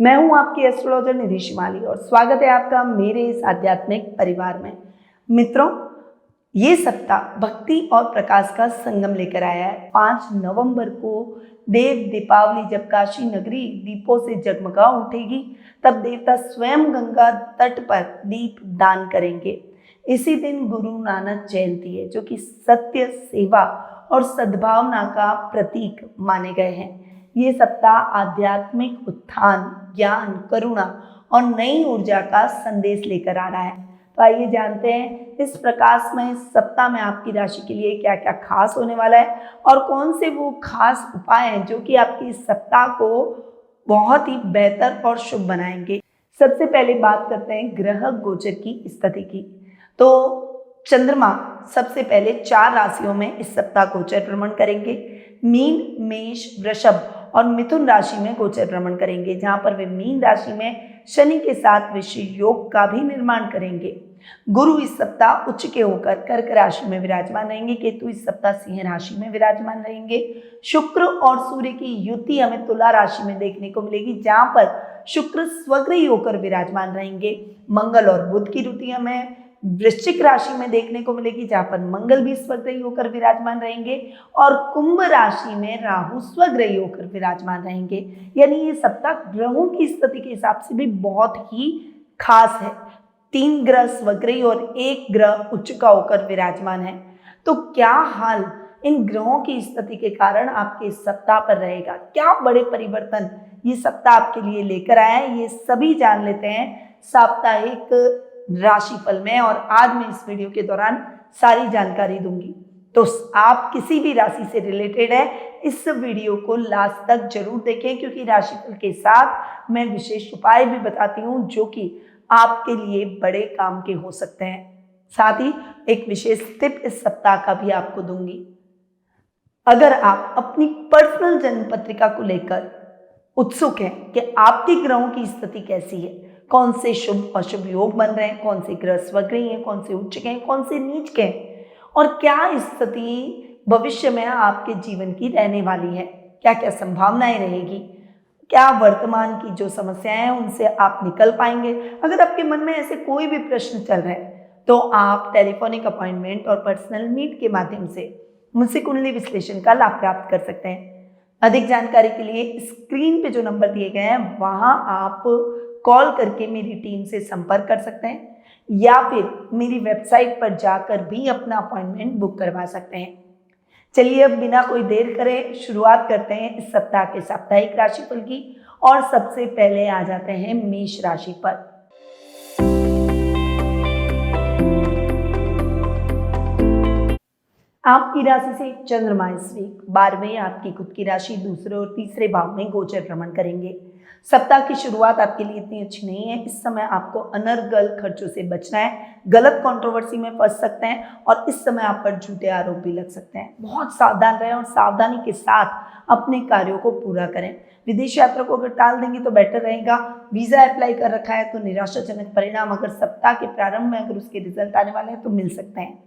मैं हूं आपकी एस्ट्रोलॉजर निधि शिमाली और स्वागत है आपका मेरे इस आध्यात्मिक परिवार में। मित्रों, ये सप्ताह भक्ति और प्रकाश का संगम लेकर आया है। 5 नवंबर को देव दीपावली जब काशी नगरी दीपों से जगमगा उठेगी, तब देवता स्वयं गंगा तट पर दीप दान करेंगे। इसी दिन गुरु नानक जयंती है, जो कि सत्य, सेवा और सद्भावना का प्रतीक माने गए हैं। ये सप्ताह आध्यात्मिक उत्थान, ज्ञान, करुणा और नई ऊर्जा का संदेश लेकर आ रहा है। तो आइए जानते हैं इस प्रकाशमय सप्ताह में आपकी राशि के लिए क्या क्या खास होने वाला है और कौन से वो खास उपाय हैं जो कि आपकी इस सप्ताह को बहुत ही बेहतर और शुभ बनाएंगे। सबसे पहले बात करते हैं ग्रह गोचर की स्थिति की। तो चंद्रमा सबसे पहले 4 राशियों में इस सप्ताह गोचर भ्रमण करेंगे। मीन, मेष, वृषभ और मिथुन राशि में गोचर भ्रमण करेंगे, जहां पर वे मीन राशि में शनि के साथ विशेष योग का भी निर्माण करेंगे। गुरु इस सप्ताह उच्च के होकर कर्क राशि में विराजमान रहेंगे। केतु इस सप्ताह सिंह राशि में विराजमान रहेंगे। शुक्र और सूर्य की युति हमें तुला राशि में देखने को मिलेगी, जहां पर शुक्र स्वग्रही होकर विराजमान रहेंगे। मंगल और बुध की युति हमें वृश्चिक राशि में देखने को मिलेगी, जहां पर मंगल भी स्वग्रही होकर विराजमान रहेंगे और कुंभ राशि में राहु स्वग्रही होकर विराजमान रहेंगे। यानी ये सप्ताह ग्रहों की स्थिति के हिसाब से भी बहुत ही खास है। 3 ग्रह स्वग्रही और 1 ग्रह उच्च का होकर विराजमान है। तो क्या हाल इन ग्रहों की स्थिति के कारण आपके इस सप्ताह पर रहेगा, क्या बड़े परिवर्तन ये सप्ताह आपके लिए लेकर आया है, ये सभी जान लेते हैं साप्ताहिक राशिफल में। और आज मैं इस वीडियो के दौरान सारी जानकारी दूंगी, तो आप किसी भी राशि से रिलेटेड है इस वीडियो को लास्ट तक जरूर देखें, क्योंकि राशिफल के साथ मैं विशेष उपाय भी बताती हूँ जो कि आपके लिए बड़े काम के हो सकते हैं। साथ ही एक विशेष टिप इस सप्ताह का भी आपको दूंगी। अगर आप अपनी पर्सनल जन्म पत्रिका को लेकर उत्सुक हैं कि आपकी ग्रहों की स्थिति कैसी है, कौन से शुभ अशुभ योग बन रहे हैं, कौन से ग्रह स्वग्रही हैं, कौन से उच्च के हैं, कौन से नीच के हैं, और क्या स्थिति भविष्य में आपके जीवन की रहने वाली है, क्या क्या संभावनाएं रहेगी, क्या वर्तमान की जो समस्याएं हैं उनसे आप निकल पाएंगे। अगर आपके मन में ऐसे कोई भी प्रश्न चल रहे हैं तो आप टेलीफोनिक अपॉइंटमेंट और पर्सनल मीट के माध्यम से मुझसे कुंडली विश्लेषण का लाभ प्राप्त कर सकते हैं। अधिक जानकारी के लिए स्क्रीन पे जो नंबर दिए गए हैं वहां आप कॉल करके मेरी टीम से संपर्क कर सकते हैं, या फिर मेरी वेबसाइट पर जाकर भी अपना अपॉइंटमेंट बुक करवा सकते हैं। चलिए अब बिना कोई देर करे शुरुआत करते हैं इस सप्ताह के साप्ताहिक राशिफल की। और सबसे पहले आ जाते हैं मेष राशि पर। आपकी राशि से चंद्रमा इस वीक 12वें आपकी खुद की राशि दूसरे और तीसरे भाव में गोचर भ्रमण करेंगे। सप्ताह की शुरुआत आपके लिए इतनी अच्छी नहीं है। इस समय आपको अनर्गल खर्चों से बचना है, गलत कंट्रोवर्सी में फंस सकते हैं और इस समय आप पर झूठे आरोप भी लग सकते हैं। बहुत सावधान रहें और सावधानी के साथ अपने कार्यों को पूरा करें। विदेश यात्रा को अगर टाल देंगे तो बेटर रहेगा। वीजा अप्लाई कर रखा है तो निराशाजनक परिणाम अगर सप्ताह के प्रारंभ में अगर उसके रिजल्ट आने वाले हैं तो मिल सकते हैं।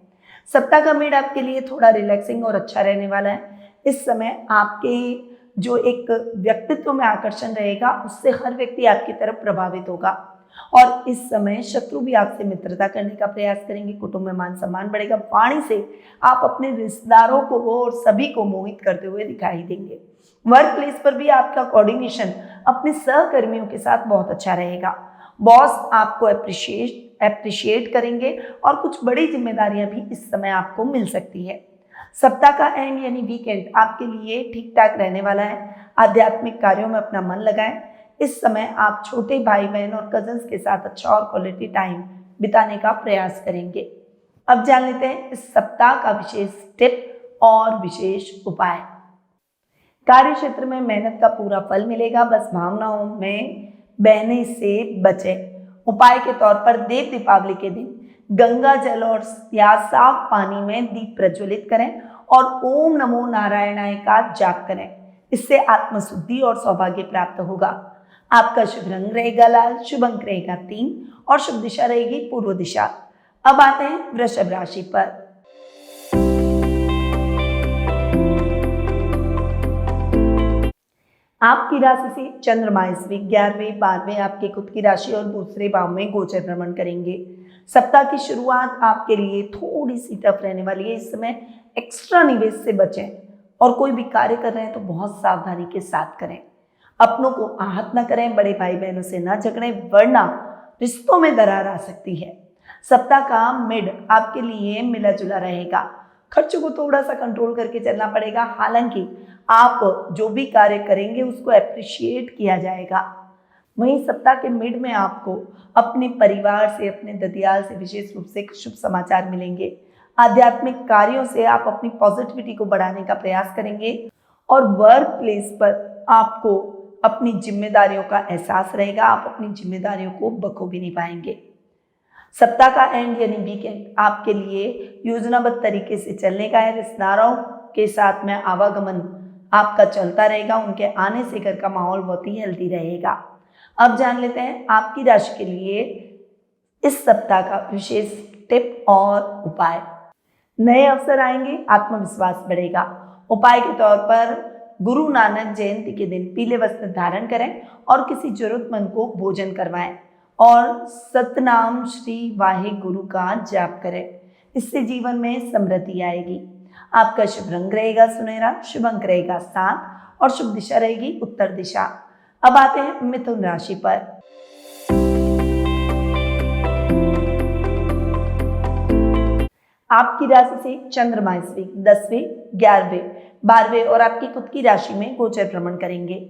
सप्ताह का मिड आपके लिए थोड़ा रिलैक्सिंग और अच्छा रहने वाला है। इस समय आपके जो एक व्यक्तित्व में आकर्षण रहेगा उससे हर व्यक्ति आपकी तरफ प्रभावित होगा और इस समय शत्रु भी आपसे मित्रता करने का प्रयास करेंगे। कुटुंब में मान सम्मान बढ़ेगा। वाणी से आप अपने रिश्तेदारों को और सभी को मोहित करते हुए दिखाई देंगे। वर्क प्लेस पर भी आपका कोऑर्डिनेशन अपने सहकर्मियों के साथ बहुत अच्छा रहेगा। बॉस आपको अप्रिशिएट करेंगे और कुछ बड़ी जिम्मेदारियां भी इस समय आपको मिल सकती है। सप्ताह का एंड यानी वीकेंड आपके लिए ठीक ठाक रहने वाला है। आध्यात्मिक कार्यों में अपना मन लगाएं। इस समय आप छोटे भाई बहन और कजन्स के साथ अच्छा और क्वालिटी टाइम बिताने का प्रयास करेंगे। अब जान लेते हैं इस सप्ताह का विशेष टिप और विशेष उपाय। कार्य क्षेत्र में मेहनत का पूरा फल मिलेगा, बस भावनाओं में बहने से बचें। उपाय के तौर पर देव दीपावली के दिन गंगा जल और या साफ पानी में दीप प्रज्वलित करें और ओम नमो नारायणाय का जाप करें। इससे आत्मशुद्धि और सौभाग्य प्राप्त होगा। आपका शुभ रंग रहेगा लाल, शुभ अंक रहेगा 3 और शुभ दिशा रहेगी पूर्व दिशा। अब आते हैं वृषभ राशि पर। आपकी राशि से चंद्रमा इस वीक 11वें 12वें आपके खुद की राशि और दूसरे भाव में गोचर भ्रमण करेंगे। सप्ताह की शुरुआत आपके लिए थोड़ी सी टफ रहने वाली है। इस समय एक्स्ट्रा निवेश से बचें और कोई भी कार्य कर रहे हैं तो बहुत सावधानी के साथ करें। अपनों को आहत न करें, बड़े भाई बहनों से न झगड़ें वरना रिश्तों में दरार आ सकती है। सप्ताह का मिड आपके लिए मिला जुला रहेगा। खर्चों को थोड़ा सा कंट्रोल करके चलना पड़ेगा। हालांकि आप जो भी कार्य करेंगे उसको अप्रिशिएट किया जाएगा। वहीं सप्ताह के मिड में आपको अपने परिवार से, अपने ददियाल से विशेष रूप से शुभ समाचार मिलेंगे। आध्यात्मिक कार्यों से आप अपनी पॉजिटिविटी को बढ़ाने का प्रयास करेंगे और वर्क प्लेस पर आपको अपनी जिम्मेदारियों का एहसास रहेगा। आप अपनी जिम्मेदारियों को बखूबी निभाएंगे। सप्ताह का एंड यानी वीकेंड आपके लिए योजनाबद्ध तरीके से चलने का है। रिश्तेदारों के साथ में आवागमन आपका चलता रहेगा। उनके आने से घर का माहौल बहुत ही हेल्दी रहेगा। अब जान लेते हैं आपकी राशि के लिए इस सप्ताह का विशेष टिप और उपाय। नए अवसर आएंगे, आत्मविश्वास बढ़ेगा। उपाय के तौर पर गुरु नानक जयंती के दिन पीले वस्त्र धारण करें और किसी जरूरतमंद को भोजन करवाएं और सतनाम श्री वाहे गुरु का जाप करें। इससे जीवन में समृद्धि आएगी। आपका शुभ रंग रहेगा सुनहरा, शुभ अंक रहेगा 7 और शुभ दिशा रहेगी उत्तर दिशा। अब आते हैं मिथुन राशि पर। आपकी राशि से चंद्रमा इस वीक 10वें 11वें 12वें और आपकी खुद की राशि में गोचर भ्रमण करेंगे।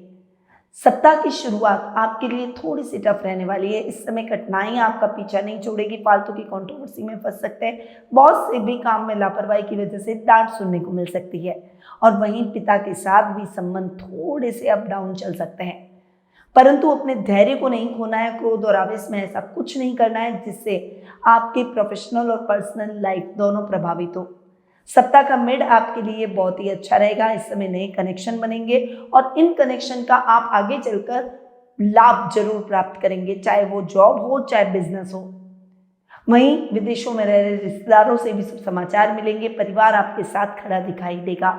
सप्ताह की शुरुआत आपके लिए थोड़ी सी टफ रहने वाली है। इस समय कठिनाइयां आपका पीछा नहीं छोड़ेगी। फालतू की कंट्रोवर्सी में फंस सकते हैं। बॉस से भी काम में लापरवाही की वजह से डांट सुनने को मिल सकती है और वहीं पिता के साथ भी संबंध थोड़े से अप डाउन चल सकते हैं, परंतु अपने धैर्य को नहीं खोना है। क्रोध और आवेश में ऐसा कुछ नहीं करना है जिससे आपके प्रोफेशनल और पर्सनल लाइफ दोनों प्रभावित हो। सप्ताह का मिड आपके लिए बहुत ही अच्छा रहेगा। इस समय नए कनेक्शन बनेंगे और इन कनेक्शन का आप आगे चलकर लाभ जरूर प्राप्त करेंगे, चाहे वो जॉब हो चाहे बिजनेस हो। वहीं विदेशों में रह रहे रिश्तेदारों से भी शुभ समाचार मिलेंगे। परिवार आपके साथ खड़ा दिखाई देगा।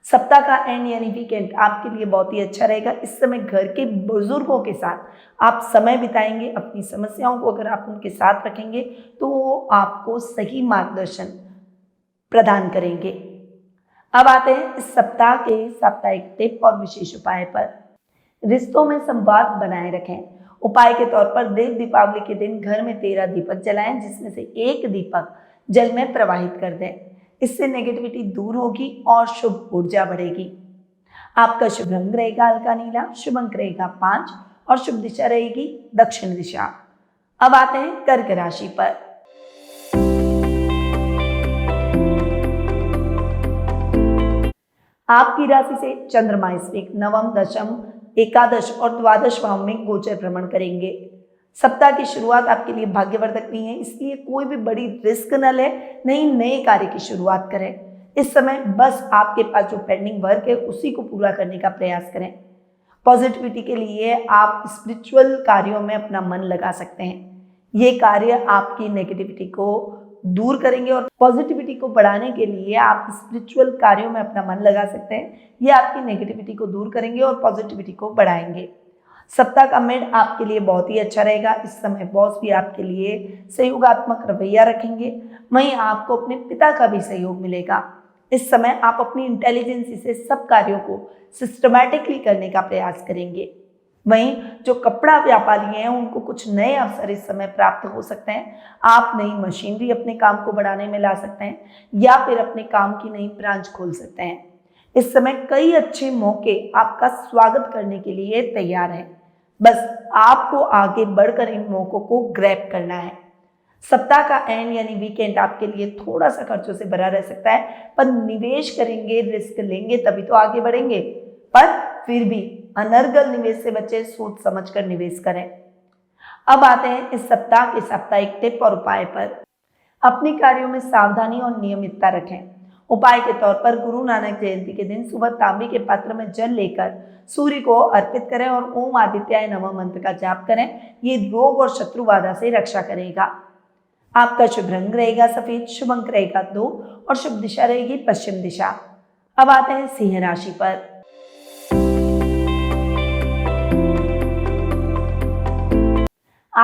सप्ताह का एंड यानी वीकेंड आपके लिए बहुत ही अच्छा रहेगा। इस समय घर के बुजुर्गों के साथ आप समय बिताएंगे। अपनी समस्याओं को अगर आप उनके साथ रखेंगे तो वो आपको सही मार्गदर्शन प्रदान करेंगे। अब आते हैं इस सप्ताह के साप्ताहिक टिप और विशेष उपाय पर। रिश्तों में संवाद बनाए रखें। उपाय के तौर पर देव दीपावली के दिन घर में 13 दीपक जलाएं, जिसमें से एक दीपक जल में प्रवाहित कर दें। इससे नेगेटिविटी दूर होगी और शुभ ऊर्जा बढ़ेगी। आपका शुभ रंग रहेगा हल्का नीला, शुभ अंक रहेगा 5 और शुभ दिशा रहेगी दक्षिण दिशा। अब आते हैं कर्क राशि पर। आपकी राशि से चंद्रमा इस वीक 9, 10, एकादश और द्वादश भाव में गोचर भ्रमण करेंगे। सप्ताह की शुरुआत आपके लिए भाग्यवर्धक नहीं है, इसलिए कोई भी बड़ी रिस्क न ले, नहीं नए कार्य की शुरुआत करें। इस समय बस आपके पास जो पेंडिंग वर्क है उसी को पूरा करने का प्रयास करें। पॉजिटिविटी के लिए आप स्पिरिचुअल कार्यों में अपना मन लगा सकते हैं। ये कार्य आपकी नेगेटिविटी को दूर करेंगे और पॉजिटिविटी को बढ़ाने के लिए आप स्पिरिचुअल कार्यों में अपना मन लगा सकते हैं। ये आपकी नेगेटिविटी को दूर करेंगे और पॉजिटिविटी को बढ़ाएंगे। सप्ताह का मिड आपके लिए बहुत ही अच्छा रहेगा। इस समय बॉस भी आपके लिए सहयोगात्मक रवैया रखेंगे। वहीं आपको अपने पिता का भी सहयोग मिलेगा। इस समय आप अपनी इंटेलिजेंसी से सब कार्यों को सिस्टमैटिकली करने का प्रयास करेंगे। वहीं जो कपड़ा व्यापारी हैं उनको कुछ नए अवसर इस समय प्राप्त हो सकते हैं। आप नई मशीनरी अपने काम को बढ़ाने में ला सकते हैं या फिर अपने काम की नई ब्रांच खोल सकते हैं। इस समय कई अच्छे मौके आपका स्वागत करने के लिए तैयार हैं। बस आपको आगे बढ़कर इन मौकों को ग्रैब करना है। सप्ताह का एंड यानी वीकेंड आपके लिए थोड़ा सा खर्चों से भरा रह सकता है, पर निवेश करेंगे, रिस्क लेंगे तभी तो आगे बढ़ेंगे। पर फिर भी अनर्गल निवेश से बचे, सोच समझकर निवेश करें। अब आते हैं इस सप्ताह के साप्ताहिक टिप और उपाय पर। अपने कार्यों में सावधानी और नियमितता रखें। उपाय के तौर पर गुरु नानक जयंती के दिन सुबह तांबे के पात्र में जल लेकर सूर्य को अर्पित करें और ओम आदित्याय नमः मंत्र का जाप करें। ये रोग और शत्रु बाधा से रक्षा करेगा। आपका शुभ रंग रहेगा सफेद, शुभ अंक रहेगा 2 और शुभ दिशा रहेगी पश्चिम दिशा। अब आते हैं सिंह राशि पर।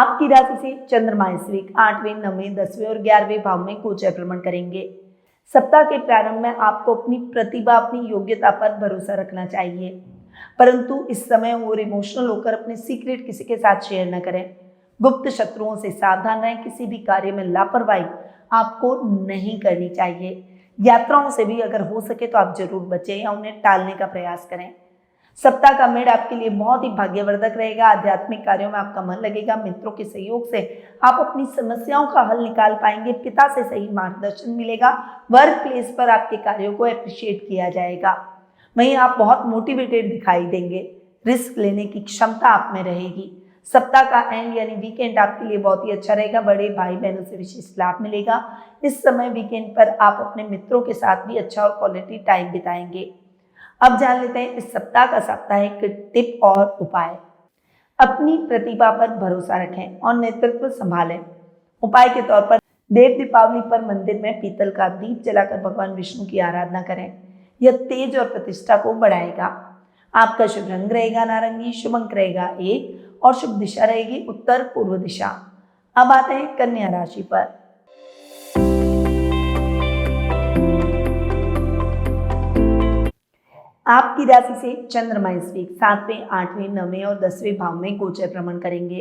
आपकी राशि से चंद्रमा इस वीक 8वें, 9वें, 10वें और 11वें भाव में गोचर भ्रमण करेंगे। सप्ताह के प्रारंभ में आपको अपनी प्रतिभा, अपनी योग्यता पर भरोसा रखना चाहिए, परंतु इस समय और इमोशनल होकर अपने सीक्रेट किसी के साथ शेयर न करें। गुप्त शत्रुओं से सावधान रहें। किसी भी कार्य में लापरवाही आपको नहीं करनी चाहिए। यात्राओं से भी अगर हो सके तो आप जरूर बचें या उन्हें टालने का प्रयास करें। सप्ताह का मेड आपके लिए बहुत ही भाग्यवर्धक रहेगा। आध्यात्मिक कार्यों में आपका मन लगेगा। मित्रों के सहयोग से आप अपनी समस्याओं का हल निकाल पाएंगे। पिता से सही मार्गदर्शन मिलेगा। वर्क प्लेस पर आपके कार्यों को अप्रिशिएट किया जाएगा। वहीं आप बहुत मोटिवेटेड दिखाई देंगे। रिस्क लेने की क्षमता आप में रहेगी। सप्ताह का एंड यानी वीकेंड आपके लिए बहुत ही अच्छा रहेगा। बड़े भाई बहनों से विशेष लाभ मिलेगा। इस समय वीकेंड पर आप अपने मित्रों के साथ भी अच्छा और क्वालिटी टाइम बिताएंगे। अब जान लेते हैं इस सप्ताह का साप्ताहिक टिप और उपाय। अपनी प्रतिभा पर भरोसा रखें और नेतृत्व संभालें। उपाय के तौर पर देव दीपावली पर मंदिर में पीतल का दीप जलाकर भगवान विष्णु की आराधना करें। यह तेज और प्रतिष्ठा को बढ़ाएगा। आपका शुभ रंग रहेगा नारंगी, शुभ अंक रहेगा 1 और शुभ दिशा रहेगी उत्तर पूर्व दिशा। अब आते हैं कन्या राशि पर। आपकी राशि से चंद्रमा इस वीक 7वें, 8वें, 9वें और 10वें भाव में गोचर भ्रमण करेंगे।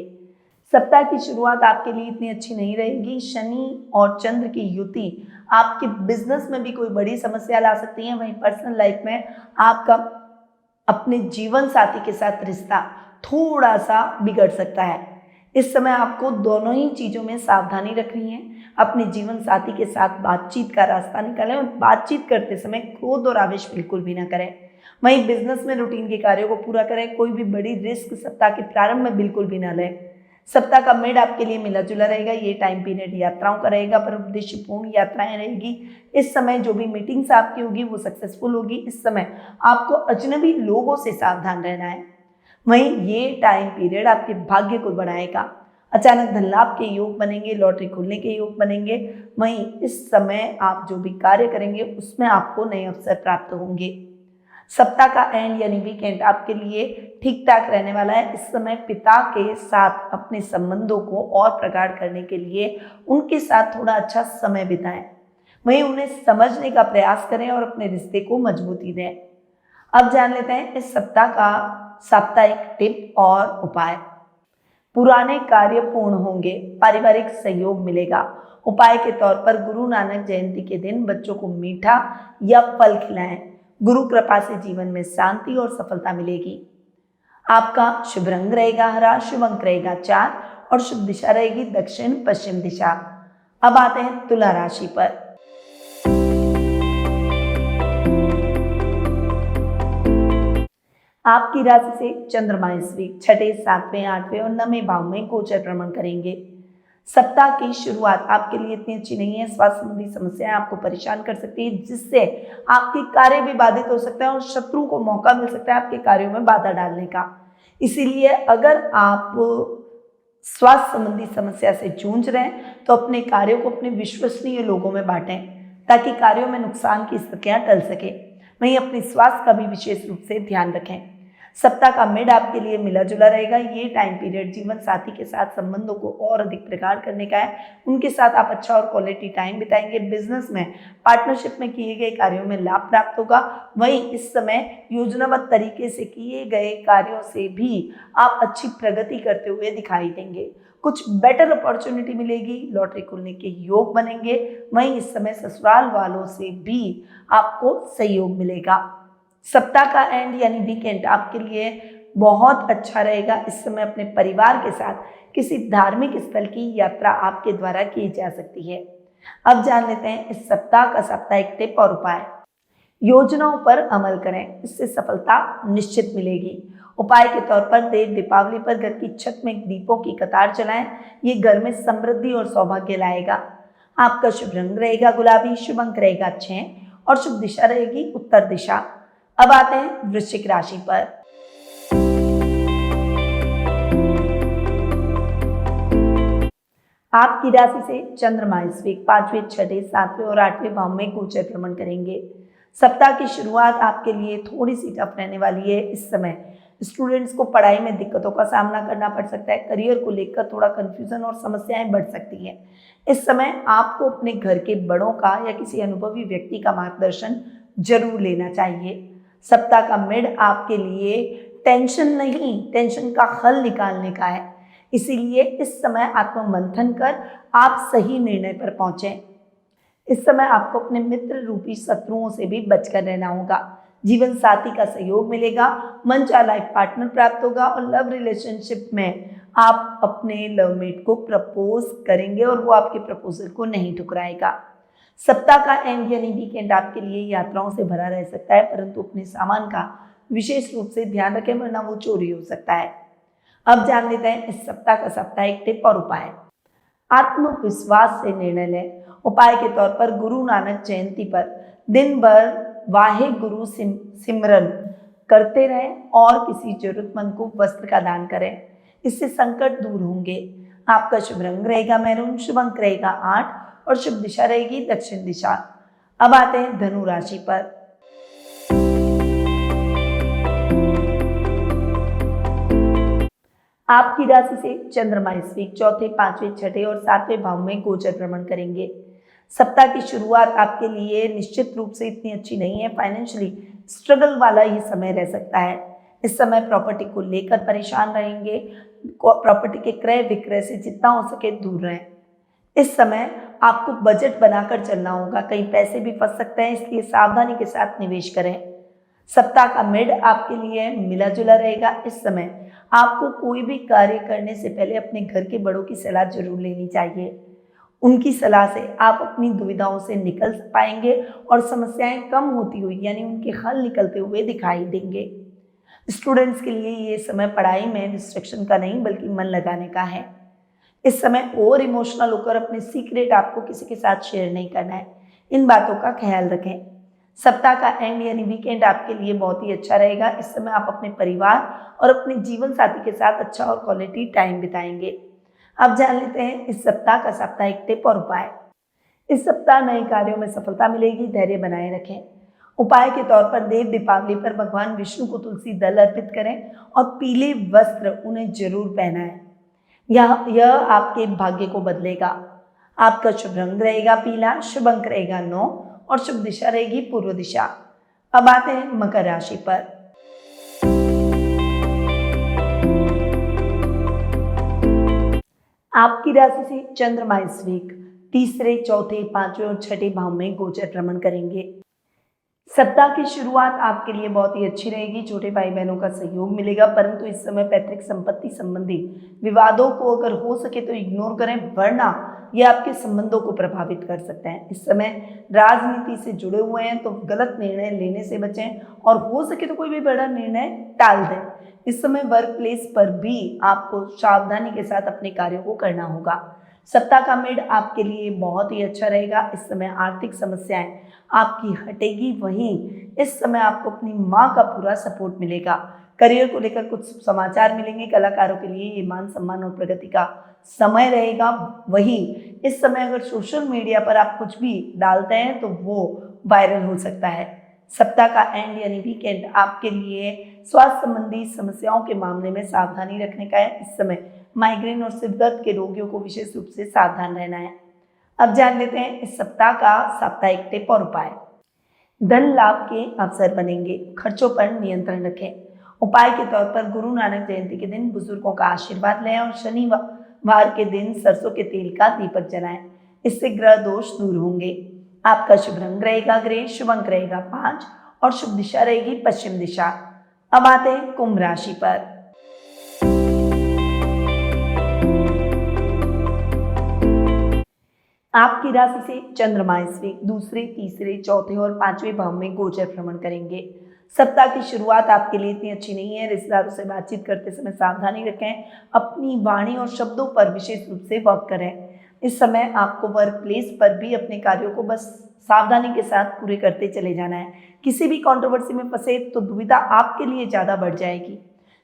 सप्ताह की शुरुआत आपके लिए इतनी अच्छी नहीं रहेगी। शनि और चंद्र की युति आपके बिजनेस में भी कोई बड़ी समस्या ला सकती है। वहीं पर्सनल लाइफ में आपका अपने जीवन साथी के साथ रिश्ता थोड़ा सा बिगड़ सकता है। इस समय आपको दोनों ही चीजों में सावधानी रखनी है। अपने जीवन साथी के साथ बातचीत का रास्ता निकालें और बातचीत करते समय क्रोध और आवेश बिल्कुल भी ना करें। वहीं बिजनेस में रूटीन के कार्यों को पूरा करें। कोई भी बड़ी रिस्क सप्ताह के प्रारंभ में बिल्कुल भी ना लें। सप्ताह का मिड आपके लिए मिला जुला रहेगा। ये टाइम पीरियड यात्राओं का रहेगा, पर उद्देश्यपूर्ण यात्राएं रहेगी। इस समय जो भी मीटिंग्स आपकी होगी वो सक्सेसफुल होगी। इस समय आपको अजनबी लोगों से सावधान रहना है। वहीं ये टाइम पीरियड आपके भाग्य को बढ़ाएगा। अचानक धन लाभ के योग बनेंगे, लॉटरी खुलने के योग बनेंगे। वहीं इस समय आप जो भी कार्य करेंगे उसमें आपको नए अवसर प्राप्त होंगे। सप्ताह का एंड यानी वीकेंड आपके लिए ठीक ठाक रहने वाला है। इस समय पिता के साथ अपने संबंधों को और प्रगाढ़ करने के लिए उनके साथ थोड़ा अच्छा समय बिताएं। वहीं उन्हें समझने का प्रयास करें और अपने रिश्ते को मजबूती दें। अब जान लेते हैं इस सप्ताह का साप्ताहिक टिप और उपाय। पुराने कार्य पूर्ण होंगे। पारिवारिक सहयोग मिलेगा। उपाय के तौर पर गुरु नानक जयंती के दिन बच्चों को मीठा या फल खिलाएं। गुरु कृपा से जीवन में शांति और सफलता मिलेगी। आपका शुभ रंग रहेगा हरा, शुभ अंक रहेगा 4 और शुभ दिशा रहेगी दक्षिण पश्चिम दिशा। अब आते हैं तुला राशि पर। आपकी राशि से चंद्रमा इस वीक 6, 7वें, 8वें और 9वें भाव में गोचर भ्रमण करेंगे। सप्ताह की शुरुआत आपके लिए इतनी अच्छी नहीं है। स्वास्थ्य संबंधी समस्याएं आपको परेशान कर सकती है, जिससे आपके कार्य भी बाधित हो सकते हैं और शत्रु को मौका मिल सकता है आपके कार्यों में बाधा डालने का। इसीलिए अगर आप स्वास्थ्य संबंधी समस्या से जूझ रहे हैं तो अपने कार्यों को अपने विश्वसनीय लोगों में बांटें, ताकि कार्यों में नुकसान की स्थितियां टल सके। वहीं अपने स्वास्थ्य का भी विशेष रूप से ध्यान रखें। सप्ताह का मिड आपके लिए मिला जुला रहेगा। ये टाइम पीरियड जीवन साथी के साथ संबंधों को और अधिक प्रगाढ़ करने का है। उनके साथ आप अच्छा और क्वालिटी टाइम बिताएंगे। बिजनेस में पार्टनरशिप में किए गए कार्यों में लाभ प्राप्त होगा। वहीं इस समय योजनाबद्ध तरीके से किए गए कार्यों से भी आप अच्छी प्रगति करते हुए दिखाई देंगे। कुछ बेटर अपॉर्चुनिटी मिलेगी। लॉटरी खुलने के योग बनेंगे। वहीं इस समय ससुराल वालों से भी आपको सहयोग मिलेगा। सप्ताह का एंड यानी वीकेंड आपके लिए बहुत अच्छा रहेगा। इस समय अपने परिवार के साथ किसी धार्मिक स्थल की यात्रा आपके द्वारा की जा सकती है। अब जान लेते हैं इस सप्ताह का साप्ताहिक टिप और उपाय। योजनाओं पर अमल करें, इससे सफलता निश्चित मिलेगी। उपाय के तौर पर देव दीपावली पर घर की छत में दीपों की कतार जलाएं। ये घर में समृद्धि और सौभाग्य लाएगा। आपका शुभ रंग रहेगा गुलाबी, शुभ अंक रहेगा 6 और शुभ दिशा रहेगी उत्तर दिशा। अब आते हैं वृश्चिक राशि पर। आपकी राशि से चंद्रमा इस वीक 5वें, 6, 7वें और 8वें भाव में गोचर भ्रमण करेंगे। सप्ताह की शुरुआत आपके लिए थोड़ी सी टफ रहने वाली है। इस समय स्टूडेंट्स को पढ़ाई में दिक्कतों का सामना करना पड़ सकता है। करियर को लेकर थोड़ा कंफ्यूजन और समस्याएं बढ़ सकती हैं। इस समय आपको अपने घर के बड़ों का या किसी अनुभवी व्यक्ति का मार्गदर्शन जरूर लेना चाहिए। सप्ताह का मिड आपके लिए टेंशन नहीं, टेंशन का हल निकालने का है। इसीलिए इस समय आत्ममंथन कर आप सही निर्णय पर पहुंचें। इस समय आपको अपने मित्र रूपी शत्रुओं से भी बचकर रहना होगा। जीवन साथी का सहयोग मिलेगा, मन चाहा लाइफ पार्टनर प्राप्त होगा और लव रिलेशनशिप में आप अपने लवमेट को प्रपोज करेंगे और वो आपके प्रपोजल को नहीं ठुकराएगा। सप्ताह का एंड यानी वीकेंड आपके लिए यात्राओं से भरा रह सकता है, परंतु अपने सामान का विशेष रूप से ध्यान रखें, वरना वो चोरी हो सकता है। अब जान लेते हैं इस सप्ताह का साप्ताहिक टिप और उपाय। आत्मविश्वास से निर्णय लें। उपाय के तौर पर गुरु नानक जयंती पर दिन भर वाहे गुरु सिमरन करते रहें और किसी जरूरतमंद को वस्त्र का दान करें। इससे संकट दूर होंगे। आपका शुभ रंग रहेगा मैरून, शुभ अंक रहेगा 8 और शुभ दिशा रहेगी दक्षिण दिशा। अब आते हैं धनु राशि पर। आपकी राशि से चंद्रमा इस वीक चौथे, पांचवें, छठे और सातवें भाव में गोचर भ्रमण करेंगे। सप्ताह की शुरुआत आपके लिए निश्चित रूप से इतनी अच्छी नहीं है। फाइनेंशियली स्ट्रगल वाला ही समय रह सकता है। इस समय प्रॉपर्टी को लेकर परेशान रहेंगे। प्रॉपर्टी के क्रय विक्रय से जितना हो सके दूर रहें। इस समय आपको बजट बनाकर चलना होगा, कहीं पैसे भी फंस सकते हैं, इसलिए सावधानी के साथ निवेश करें। सप्ताह का मिड आपके लिए मिला जुला रहेगा। इस समय आपको कोई भी कार्य करने से पहले अपने घर के बड़ों की सलाह जरूर लेनी चाहिए। उनकी सलाह से आप अपनी दुविधाओं से निकल पाएंगे और समस्याएं कम होती हुई यानी उनके हल निकलते हुए दिखाई देंगे। स्टूडेंट्स के लिए ये समय पढ़ाई में डिस्ट्रैक्शन का नहीं बल्कि मन लगाने का है। इस समय ओवर इमोशनल होकर अपने सीक्रेट आपको किसी के साथ शेयर नहीं करना है। इन बातों का ख्याल रखें। सप्ताह का एंड यानी वीकेंड आपके लिए बहुत ही अच्छा रहेगा। इस समय आप अपने परिवार और अपने जीवन साथी के साथ अच्छा और क्वालिटी टाइम बिताएंगे। अब जान लेते हैं इस सप्ताह का साप्ताहिक टिप और उपाय। इस सप्ताह नए कार्यों में सफलता मिलेगी, धैर्य बनाए रखें। उपाय के तौर पर देव दीपावली पर भगवान विष्णु को तुलसी दल अर्पित करें और पीले वस्त्र उन्हें जरूर पहनाएं। यह आपके भाग्य को बदलेगा। आपका शुभ रंग रहेगा पीला, शुभ अंक रहेगा 9 और शुभ दिशा रहेगी पूर्व दिशा। अब आते हैं मकर राशि पर। आपकी राशि से चंद्रमा इस वीक तीसरे, चौथे, पांचवें और छठे भाव में गोचर भ्रमण करेंगे। सप्ताह की शुरुआत आपके लिए बहुत ही अच्छी रहेगी। छोटे भाई बहनों का सहयोग मिलेगा, परंतु इस समय पैतृक संपत्ति संबंधी विवादों को अगर हो सके तो इग्नोर करें, वरना ये आपके संबंधों को प्रभावित कर सकते हैं। इस समय राजनीति से जुड़े हुए हैं तो गलत निर्णय लेने से बचें और हो सके तो कोई भी बड़ा निर्णय टाल दें। इस समय वर्क प्लेस पर भी आपको सावधानी के साथ अपने कार्यों को करना होगा। सप्ताह का मिड आपके लिए बहुत ही अच्छा रहेगा। इस समय आर्थिक समस्याएं आपकी हटेगी। वहीं इस समय आपको अपनी माँ का पूरा सपोर्ट मिलेगा। करियर को लेकर कुछ समाचार मिलेंगे। कलाकारों के लिए ये मान सम्मान और प्रगति का समय रहेगा। वहीं इस समय अगर सोशल मीडिया पर आप कुछ भी डालते हैं तो वो वायरल हो सकता है। सप्ताह का एंड यानी वीकेंड आपके लिए स्वास्थ्य संबंधी समस्याओं के मामले में सावधानी रखने का है। इस समय माइग्रेन और सिर दर्द के रोगियों को विशेष रूप से सावधान रहना है। अब जान लेते हैं इस सप्ताह का साप्ताहिक टिप और उपाय। धन लाभ के अवसर बनेंगे, खर्चों पर नियंत्रण रखें। उपाय के तौर पर गुरु नानक जयंती के दिन बुजुर्गों का आशीर्वाद लें और शनिवार के दिन सरसों के तेल का दीपक जलाएं। इससे ग्रह दोष दूर होंगे। आपका शुभ रंग रहेगा ग्रे, शुभ अंक रहेगा 5 और शुभ दिशा रहेगी पश्चिम दिशा। अब आते हैं कुंभ राशि पर। आपकी राशि से चंद्रमा इस वीक दूसरे, तीसरे, चौथे और पांचवें भाव में गोचर भ्रमण करेंगे। सप्ताह की शुरुआत आपके लिए इतनी अच्छी नहीं है। रिश्तेदारों से बातचीत करते समय सावधानी रखें। अपनी वाणी और शब्दों पर विशेष रूप से वर्क करें। इस समय आपको वर्क प्लेस पर भी अपने कार्यों को बस सावधानी के साथ पूरे करते चले जाना है। किसी भी कंट्रोवर्सी में फंसे तो दुविधा आपके लिए ज़्यादा बढ़ जाएगी।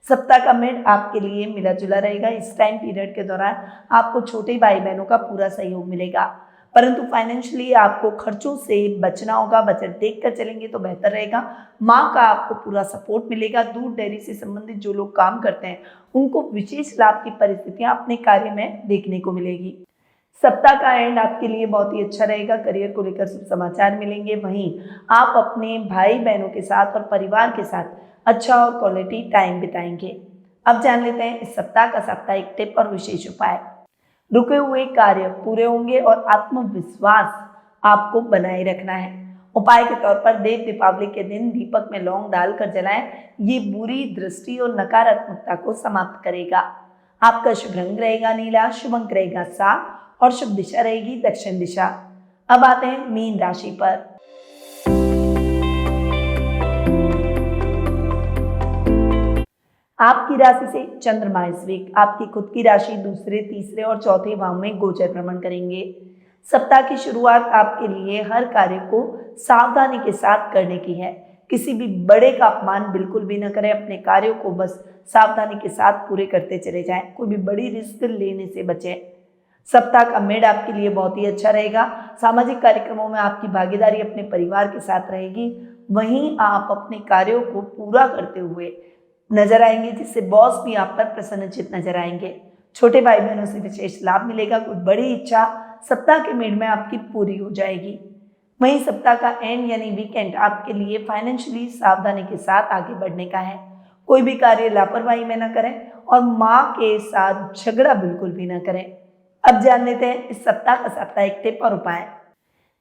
सप्ताह का मिड आपके लिए मिला जुला रहेगा। इस टाइम पीरियड के दौरान आपको छोटे भाई बहनों का पूरा सहयोग मिलेगा। परंतु फाइनेंशियली आपको खर्चों से बचना होगा। बजट देखकर चलेंगे तो बेहतर रहेगा। माँ का आपको पूरा सपोर्ट मिलेगा। दूध डेयरी से संबंधित जो लोग काम करते हैं उनको विशेष लाभ की परिस्थितियां अपने कार्य में देखने को मिलेगी। सप्ताह का एंड आपके लिए बहुत ही अच्छा रहेगा। करियर को लेकर शुभ समाचार मिलेंगे। वहीं आप अपने भाई बहनों के साथ और परिवार के साथ अच्छा और क्वालिटी टाइम बिताएंगे। अब जान लेते हैं इस सप्ताह का साप्ताहिक टिप और विशेष उपाय। रुके हुए कार्य पूरे होंगे और आत्मविश्वास आपको बनाए रखना है। उपाय के तौर पर देव दीपावली के दिन दीपक में लौंग डालकर जलाएं। ये बुरी दृष्टि और नकारात्मकता को समाप्त करेगा। आपका शुभ रंग रहेगा नीला, शुभ अंक रहेगा 7 और शुभ दिशा रहेगी दक्षिण दिशा। अब आते हैं मीन राशि पर। आपकी राशि से चंद्रमा इस वीक आपकी खुद की राशि दूसरे, तीसरे और चौथे भाव में गोचर भ्रमण करेंगे। सप्ताह की शुरुआत आपके लिए हर कार्य को सावधानी के साथ करने की है। किसी भी बड़े का अपमान बिल्कुल भी न करें। अपने कार्यों को बस सावधानी के साथ पूरे करते चले जाएं। कोई भी बड़ी रिस्क लेने से बचें। सप्ताह का मिड आपके लिए बहुत ही अच्छा रहेगा। सामाजिक कार्यक्रमों में आपकी भागीदारी अपने परिवार के साथ रहेगी। वहीं आप अपने कार्यों को पूरा करते हुए नजर आएंगे, जिससे बॉस भी आप पर प्रसन्नचित नजर आएंगे। छोटे भाई बहनों से विशेष लाभ मिलेगा। कोई बड़ी इच्छा सप्ताह के मिड में आपकी पूरी हो जाएगी। वहीं सप्ताह का एंड यानी वीकेंड आपके लिए फाइनेंशियली सावधानी के साथ आगे बढ़ने का है। कोई भी कार्य लापरवाही में न करें और माँ के साथ झगड़ा बिल्कुल भी न करें। अब जान लेते हैं इस सप्ताह का साप्ताहिक टिप और उपाय।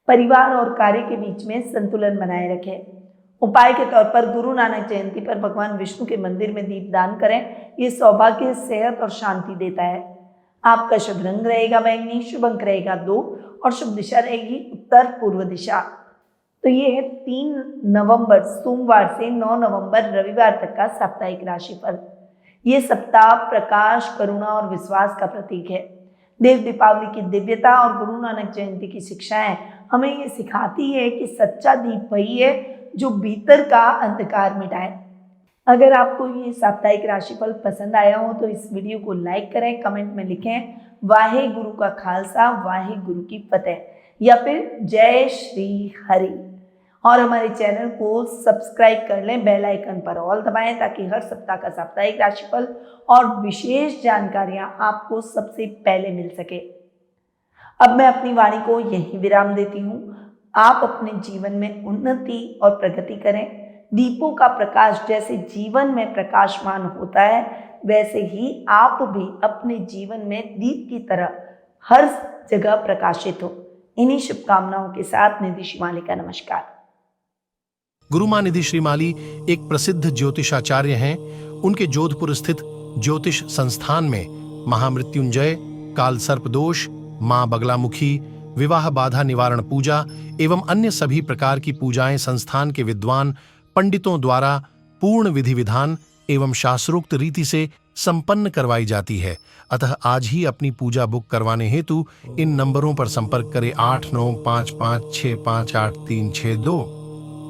परिवार और कार्य के बीच में संतुलन बनाए रखें। उपाय के तौर पर गुरु नानक जयंती पर भगवान विष्णु के मंदिर में दीपदान करें। ये सौभाग्य, सेहत और शांति देता है। आपका शुभ रंग रहेगा बैंगनी, शुभ अंक रहेगा 2 और शुभ दिशा रहेगी उत्तर पूर्व दिशा। तो ये है 3 नवंबर सोमवार से 9 नवंबर रविवार तक का साप्ताहिक राशिफल। ये सप्ताह प्रकाश, करुणा और विश्वास का प्रतीक है। देव दीपावली की दिव्यता और गुरु नानक जयंती की शिक्षाएं हमें ये सिखाती है कि सच्चा दीप वही है जो भीतर का अंधकार मिटाए। अगर आपको ये साप्ताहिक राशिफल पसंद आया हो तो इस वीडियो को लाइक करें, कमेंट में लिखें वाहे गुरु का खालसा, वाहे गुरु की फतेह या फिर जय श्री हरि। और हमारे चैनल को सब्सक्राइब कर लें, बेल आइकन पर ऑल दबाएं ताकि हर सप्ताह का साप्ताहिक राशिफल और विशेष जानकारियां आपको सबसे पहले मिल सके। अब मैं अपनी वाणी को यहीं विराम देती हूँ। आप अपने जीवन में उन्नति और प्रगति करें। दीपों का प्रकाश जैसे जीवन में प्रकाशमान होता है, वैसे ही आप भी अपने जीवन में दीप की तरह हर जगह प्रकाशित हो। इन्हीं शुभकामनाओं के साथ निधि श्रीमाली का नमस्कार। गुरु मां निधि श्रीमाली एक प्रसिद्ध ज्योतिषाचार्य हैं। उनके जोधपुर स्थित ज्योतिष संस्थान में महामृत्युंजय, काल सर्प दोष, मां बगलामुखी, विवाह बाधा निवारण पूजा एवं अन्य सभी प्रकार की पूजाएं संस्थान के विद्वान पंडितों द्वारा पूर्ण विधि विधान एवं शास्त्रोक्त रीति से संपन्न करवाई जाती है। अतः आज ही अपनी पूजा बुक करवाने हेतु इन नंबरों पर संपर्क करें 8955658362।